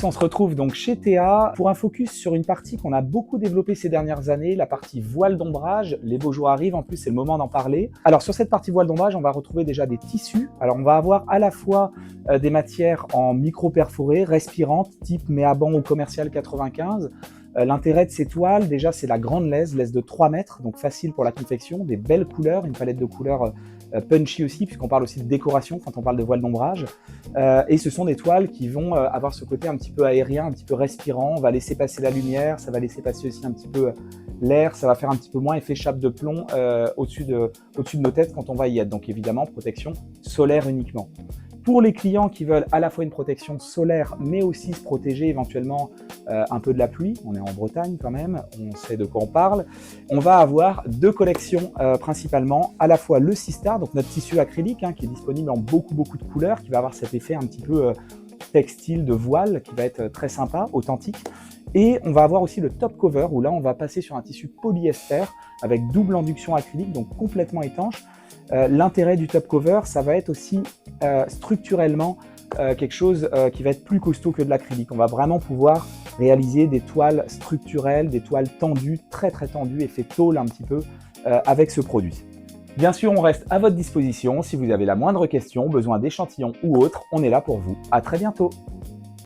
On se retrouve donc chez Théa pour un focus sur une partie qu'on a beaucoup développée ces dernières années, la partie voile d'ombrage. Les beaux jours arrivent, en plus c'est le moment d'en parler. Alors sur cette partie voile d'ombrage, on va retrouver déjà des tissus. Alors on va avoir à la fois des matières en micro-perforées, respirantes, type Méaban ou Commercial 95. L'intérêt de ces toiles, déjà, c'est la grande laise de 3 mètres, donc facile pour la confection, des belles couleurs, une palette de couleurs punchy aussi, puisqu'on parle aussi de décoration quand on parle de voile d'ombrage. Et ce sont des toiles qui vont avoir ce côté un petit peu aérien, un petit peu respirant. On va laisser passer la lumière, ça va laisser passer aussi un petit peu l'air, ça va faire un petit peu moins effet chape de plomb au-dessus de nos têtes quand on va y être. Donc évidemment, protection solaire uniquement. Pour les clients qui veulent à la fois une protection solaire, mais aussi se protéger éventuellement un peu de la pluie, on est en Bretagne quand même, on sait de quoi on parle, on va avoir deux collections principalement, à la fois le Sistar, donc notre tissu acrylique qui est disponible en beaucoup de couleurs, qui va avoir cet effet un petit peu textile de voile, qui va être très sympa, authentique. Et on va avoir aussi le top cover, où là on va passer sur un tissu polyester avec double induction acrylique, donc complètement étanche. L'intérêt du top cover, ça va être aussi structurellement quelque chose qui va être plus costaud que de l'acrylique. On va vraiment pouvoir réaliser des toiles structurelles, des toiles tendues, très tendues, effet tôle un petit peu, avec ce produit. Bien sûr, on reste à votre disposition. Si vous avez la moindre question, besoin d'échantillons ou autre, on est là pour vous. À très bientôt.